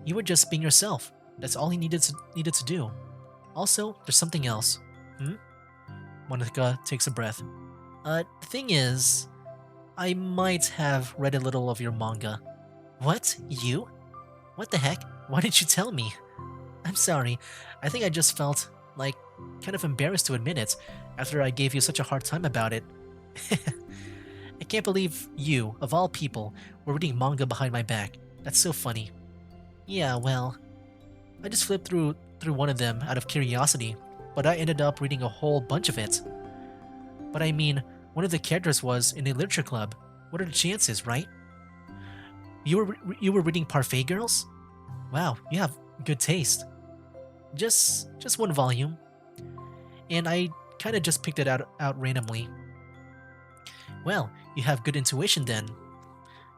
You were just being yourself. That's all he needed to do. Also, there's something else. Monica takes a breath. The thing is, I might have read a little of your manga. What? You? What the heck? Why didn't you tell me? I'm sorry. I think I just felt, like, kind of embarrassed to admit it after I gave you such a hard time about it. I can't believe you, of all people, were reading manga behind my back. That's so funny. Yeah, well, I just flipped through one of them out of curiosity, but I ended up reading a whole bunch of it. But I mean, one of the characters was in a literature club. What are the chances, right? You were reading Parfait Girls? Wow, you have good taste. Just one volume. And I kind of just picked it out randomly. Well, you have good intuition then.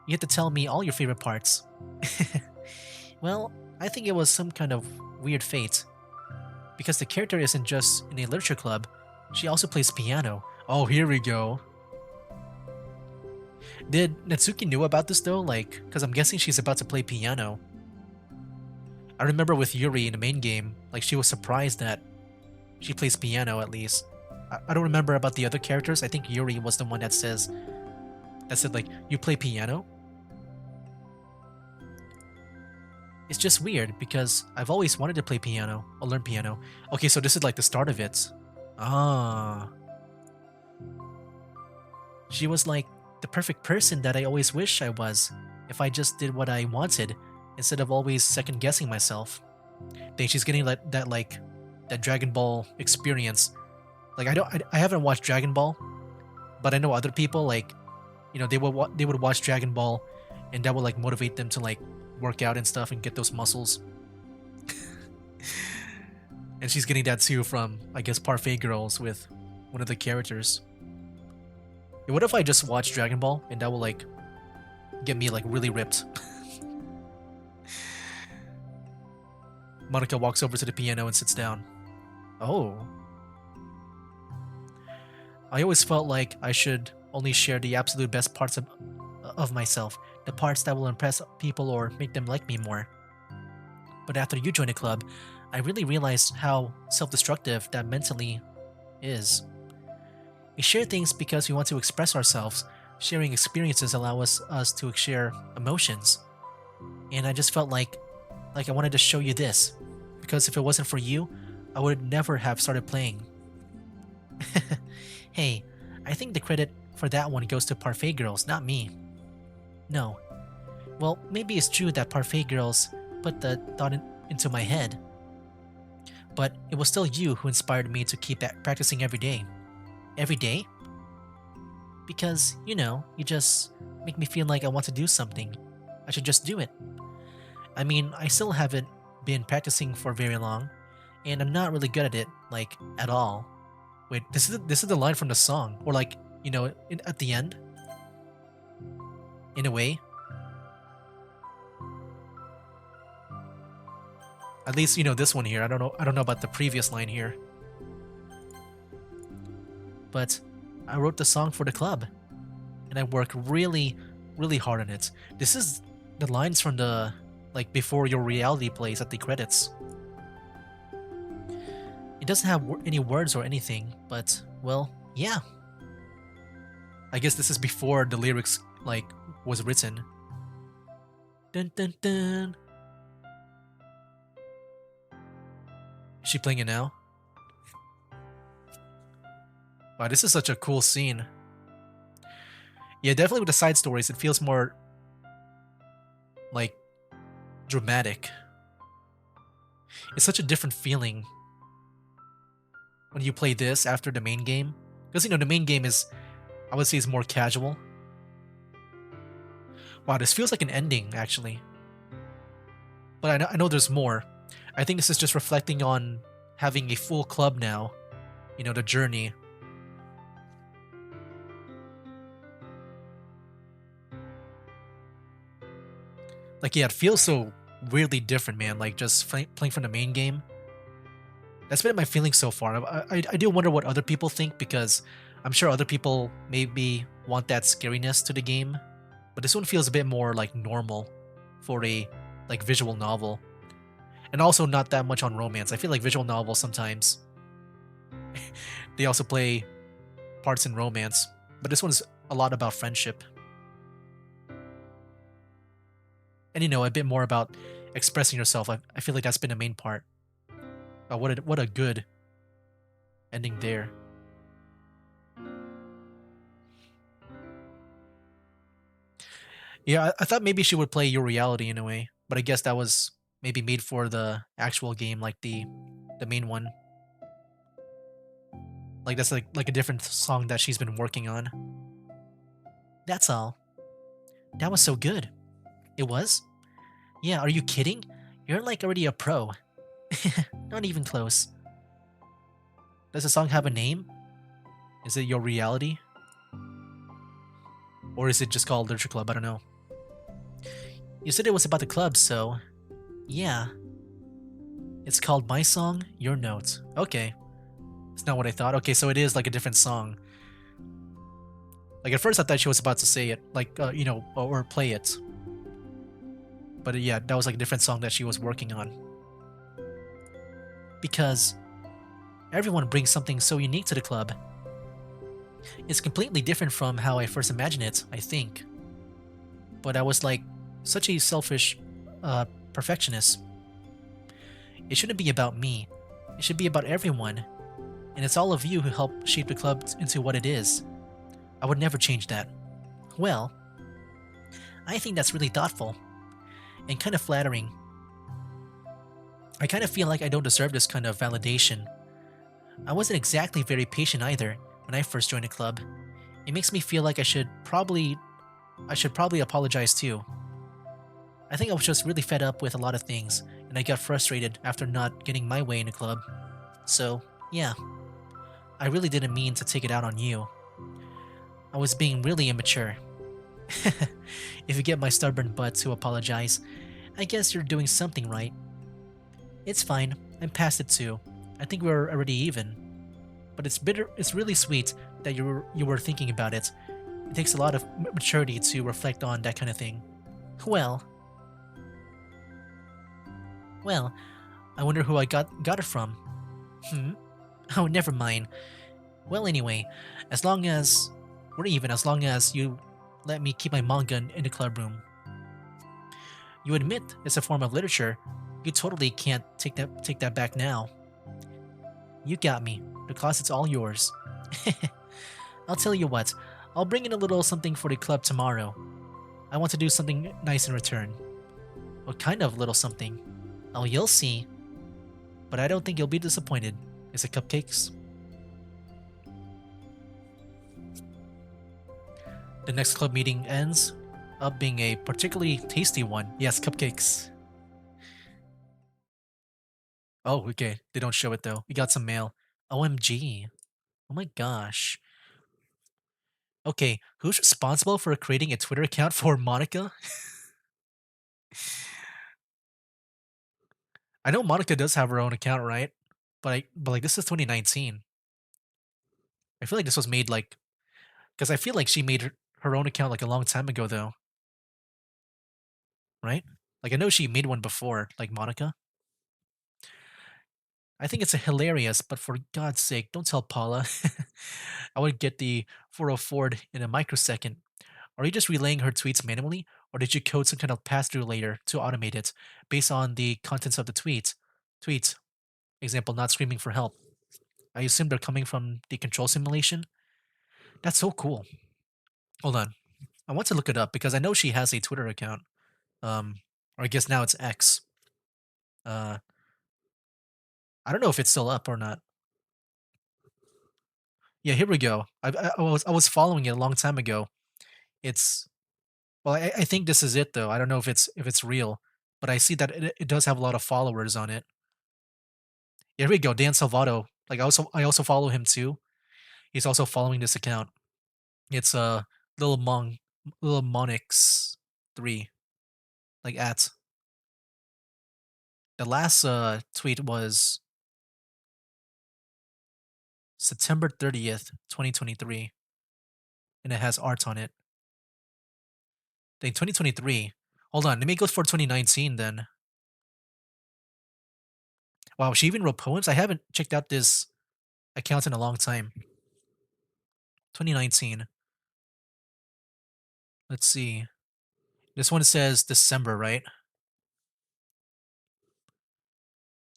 You have to tell me all your favorite parts. Well, I think it was some kind of weird fate. Because the character isn't just in a literature club, she also plays piano. Oh, here we go. Did Natsuki know about this though? Like, because I'm guessing she's about to play piano. I remember with Yuri in the main game, like she was surprised that she plays piano at least. I don't remember about the other characters. I think Yuri was the one that said like, you play piano? It's just weird because I've always wanted to play piano or learn piano. Okay, so this is like the start of it. Ah. She was like the perfect person that I always wish I was if I just did what I wanted instead of always second guessing myself. Think she's getting that Dragon Ball experience. Like I haven't watched Dragon Ball, but I know other people like, you know, they would watch Dragon Ball, and that would like motivate them to like work out and stuff and get those muscles. And she's getting that too from, I guess, Parfait Girls with one of the characters. Yeah, what if I just watch Dragon Ball and that will like get me like really ripped? Monica walks over to the piano and sits down. Oh. I always felt like I should only share the absolute best parts of myself, the parts that will impress people or make them like me more. But after you joined the club, I really realized how self-destructive that mentally is. We share things because we want to express ourselves. Sharing experiences allow us to share emotions. And I just felt like I wanted to show you this, because if it wasn't for you, I would never have started playing. Hey, I think the credit for that one goes to Parfait Girls, not me. No. Well, maybe it's true that Parfait Girls put the thought into my head. But it was still you who inspired me to keep practicing every day. Every day? Because, you just make me feel like I want to do something. I should just do it. I mean, I still haven't been practicing for very long, and I'm not really good at it, like, at all. Wait, this is the line from the song, or like, at the end, in a way. At least, this one here. I don't know about the previous line here. But I wrote the song for the club, and I worked really, really hard on it. This is the lines from the, like, before your reality plays at the credits. It doesn't have any words or anything, but, well, yeah. I guess this is before the lyrics, like, was written. Dun dun dun. Is she playing it now? Wow, this is such a cool scene. Yeah, definitely with the side stories, it feels more, like, dramatic. It's such a different feeling when you play this after the main game. Because, the main game is, I would say, is more casual. Wow, this feels like an ending, actually. But I know there's more. I think this is just reflecting on having a full club now. The journey. Like, yeah, it feels so weirdly different, man. Like, just playing from the main game. That's been my feeling so far. I do wonder what other people think, because I'm sure other people maybe want that scariness to the game. But this one feels a bit more, like, normal for a, like, visual novel. And also not that much on romance. I feel like visual novels sometimes, they also play parts in romance. But this one's a lot about friendship. And, a bit more about expressing yourself. I feel like that's been the main part. Oh, what a good ending there. Yeah, I thought maybe she would play Your Reality in a way, but I guess that was maybe made for the actual game, like the main one. Like that's like a different song that she's been working on. That's all. That was so good. It was? Yeah, are you kidding? You're like already a pro. Not even close. Does the song have a name? Is it Your Reality? Or is it just called Literature Club? I don't know. You said it was about the club, so... yeah. It's called My Song, Your Note. Okay. It's not what I thought. Okay, so it is like a different song. Like at first I thought she was about to say it, like, or play it. But yeah, that was like a different song that she was working on. Because everyone brings something so unique to the club. It's completely different from how I first imagined it, I think. But I was like such a selfish perfectionist. It shouldn't be about me. It should be about everyone. And it's all of you who helped shape the club into what it is. I would never change that. Well, I think that's really thoughtful. And kind of flattering. I kind of feel like I don't deserve this kind of validation. I wasn't exactly very patient either when I first joined the club. It makes me feel like I should probably apologize too. I think I was just really fed up with a lot of things, and I got frustrated after not getting my way in the club. So, yeah. I really didn't mean to take it out on you. I was being really immature. If you get my stubborn butt to apologize, I guess you're doing something right. It's fine, I'm past it too. I think we're already even. But it's really sweet that you were thinking about it. It takes a lot of maturity to reflect on that kind of thing. Well, I wonder who I got it from. Oh, never mind. Well, anyway, as long as you let me keep my manga in the club room. You admit it's a form of literature. You totally can't take that back now. You got me. The closet's all yours. I'll tell you what, I'll bring in a little something for the club tomorrow. I want to do something nice in return. What kind of little something? Oh, you'll see. But I don't think you'll be disappointed. Is it cupcakes? the next club meeting ends up being a particularly tasty one. Yes, cupcakes. Oh, okay. They don't show it though. We got some mail. OMG. Oh my gosh. Okay, who's responsible for creating a Twitter account for Monica? I know Monica does have her own account, right? But like this is 2019. I feel like this was made like because I feel like she made her own account like a long time ago though, right? Like I know she made one before, like Monica. I think it's a hilarious, but for God's sake, don't tell Paula. I would get the 404 in a microsecond. Are you just relaying her tweets manually, or did you code some kind of pass-through layer to automate it based on the contents of the tweet? Tweet, example, not screaming for help. I assume they're coming from the control simulation. That's so cool. Hold on, I want to look it up because I know she has a Twitter account. Or I guess now it's X. Uh, I don't know if it's still up or not. Yeah, here we go. I was following it a long time ago. It's well, I think this is it though. I don't know if it's real, but I see that it does have a lot of followers on it. Here we go, Dan Salvato. Like I also follow him too. He's also following this account. It's little Mon little Monix 3 like at the last tweet was September 30th, 2023, and it has art on it. Then 2023. Hold on, let me go for 2019 then. Wow, she even wrote poems. I haven't checked out this account in a long time. 2019. Let's see. This one says December, right?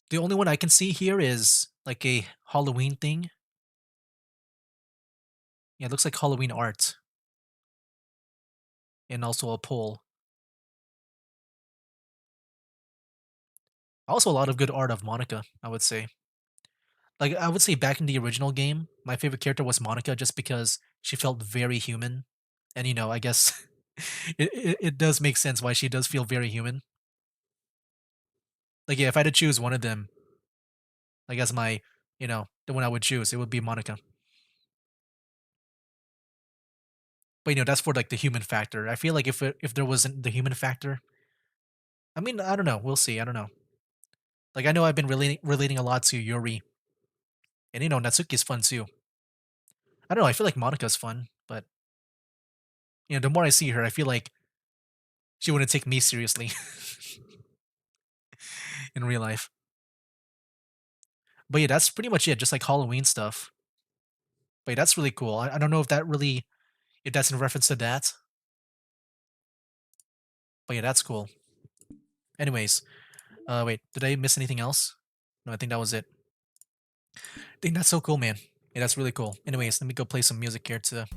The only one I can see here is like a Halloween thing. Yeah, it looks like Halloween art. And also a poll. Also a lot of good art of Monica, I would say. Like I would say back in the original game, my favorite character was Monica just because she felt very human. And I guess it does make sense why she does feel very human. Like yeah, if I had to choose one of them, like as my, the one I would choose, it would be Monica. But that's for like the human factor. I feel like if there wasn't the human factor, I mean, I don't know. We'll see. I don't know. Like I know I've been relating a lot to Yuri, and Natsuki is fun too. I don't know. I feel like Monika's fun, but the more I see her, I feel like she wouldn't take me seriously in real life. But yeah, that's pretty much it. Just like Halloween stuff. But yeah, that's really cool. I don't know if that's in reference to that. But yeah, that's cool. Anyways, wait, did I miss anything else? No, I think that was it. I think that's so cool, man. Yeah, that's really cool. Anyways, let me go play some music here to,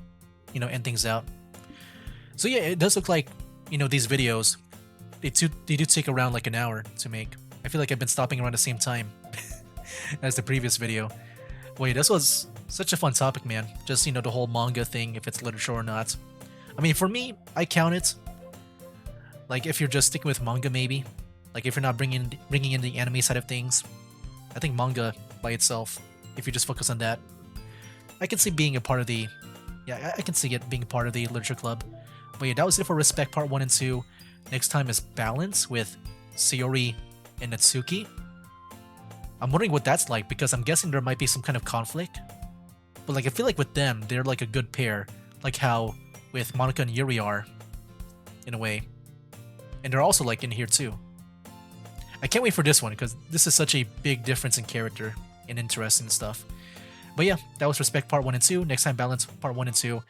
end things out. So yeah, it does look like, these videos, they do take around like an hour to make. I feel like I've been stopping around the same time as the previous video. Wait, this was such a fun topic, man. Just, the whole manga thing, if it's literature or not. I mean, for me, I count it. Like, if you're just sticking with manga, maybe. Like, if you're not bringing in the anime side of things. I think manga by itself, if you just focus on that, I can see being a part of the... Yeah, I can see it being a part of the literature club. But yeah, that was it for Respect Part 1 and 2. Next time is Balance with Sayori and Natsuki. I'm wondering what that's like because I'm guessing there might be some kind of conflict. But like I feel like with them, they're like a good pair. Like how with Monica and Yuri are, in a way. And they're also like in here too. I can't wait for this one because this is such a big difference in character and interest and stuff. But yeah, that was Respect Part 1 and 2. Next time, Balance Part 1 and 2.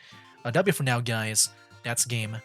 That'll be for now, guys. That's game.